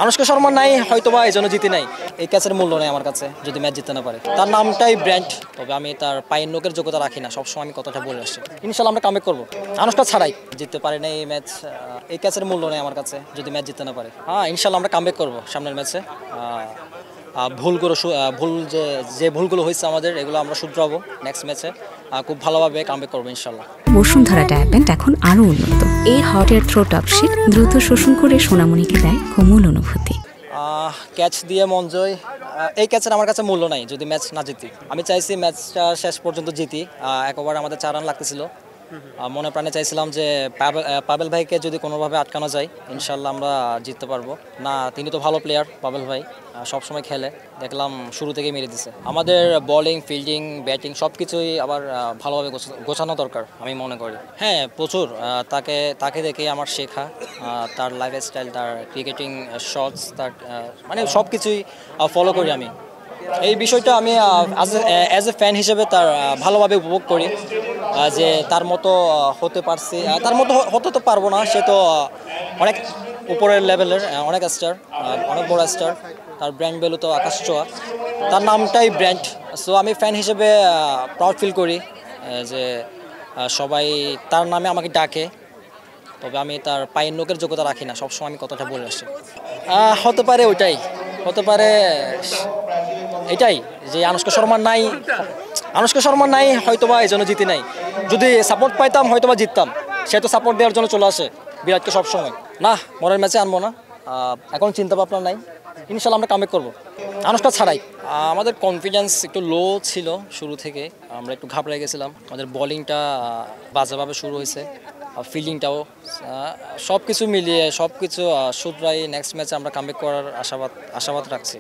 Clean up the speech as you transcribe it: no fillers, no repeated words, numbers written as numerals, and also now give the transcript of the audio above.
আনুশকা শর্মা নাই হয়তোবা এই জন্য জিতি নাই। এই ক্যাচের মূল্য নেই আমার কাছে যদি ম্যাচ জিততে না পারে। তার নামটাই ব্র্যান্ড, তবে আমি তার পায়ের নোকের যোগ্যতা রাখি না, সবসময় আমি কথাটা বলে আসছি। ইনশাল্লাহ আমরা কামব্যাক করবো। আনুশকা ছাড়াই জিততে পারে না এই ম্যাচ, এই ক্যাচের মূল্য নেই আমার কাছে যদি ম্যাচ জিততে না পারে। হ্যাঁ, ইনশাল্লাহ আমরা কামব্যাক করবো সামনের ম্যাচে। ভুল যে ভুলগুলো হয়েছে আমাদের, এগুলো আমরা শুধরাবো নেক্সট ম্যাচে। খুব ভালোভাবে কামব্যাক করবো ইনশাল্লাহ। বসুন্ধরা ডায়াপেন্ট এখন আরো উন্নত। এই hot air through top sheet দ্রুত শোষণ করে সোনামণিকে দেয় কোমল অনুভূতি। ক্যাচ দিয়ে মন জয়, এই ক্যাচের আমার কাছে মূল্য নাই যদি ম্যাচ না জিতি। আমি চাইছি ম্যাচটা শেষ পর্যন্ত জিতি। এক ওভার আমাদের 4 রান লাগতেছিল, মনে প্রাণে চাইছিলাম যে পাবেল ভাইকে যদি কোনোভাবে আটকানো যায় ইনশাল্লাহ আমরা জিততে পারবো। না, তিনি তো ভালো প্লেয়ার, পাবেল ভাই সবসময় খেলে, দেখলাম শুরু থেকেই মেরে দিছে। আমাদের বোলিং, ফিল্ডিং, ব্যাটিং সব কিছুই আবার ভালোভাবে গোছানো দরকার আমি মনে করি। হ্যাঁ, প্রচুর। তাকে দেখে আমার শেখা, তার লাইফস্টাইল, তার ক্রিকেটিং শটস, তার মানে সব কিছুই ফলো করি আমি। এই বিষয়টা আমি অ্যাজ এ ফ্যান হিসেবে তার ভালোভাবে উপভোগ করি, যে তার মতো হতে পারছি। তার মতো হতে তো পারবো না, সে তো অনেক উপরের লেভেলের, অনেক স্টার, অনেক বড় স্টার। তার ব্র্যান্ড ভ্যালু তো আকাশ ছোঁয়া, তার নামটাই ব্র্যান্ড। সো আমি ফ্যান হিসেবে প্রাউড ফিল করি যে সবাই তার নামে আমাকে ডাকে, তবে আমি তার পায়ের নোকের যোগ্যতা রাখি না, সবসময় আমি কথাটা বলে আসছি। হতে পারে ওইটাই, হতে পারে এটাই যে আনুশকা শর্মা নাই হয়তোবা এই জন্য জিতি নাই। যদি সাপোর্ট পাইতাম হয়তোবা জিততাম। সে তো সাপোর্ট দেওয়ার জন্য চলে আসে বিরাটকে সবসময়। না, মনের ম্যাচে আনবো না, এখন চিন্তা ভাবনা নাই। ইনশাল্লাহ আমরা কামব্যাক করবো আনুশকা ছাড়াই। আমাদের কনফিডেন্স একটু লো ছিল শুরু থেকে, আমরা একটু ঘাবড়ে গেছিলাম। আমাদের বোলিংটা বাজেভাবে শুরু হয়েছে, ফিল্ডিংটাও, সব কিছু মিলিয়ে সব কিছু শুধরাই নেক্সট ম্যাচে আমরা কামব্যাক করার আশাবাদ রাখছি।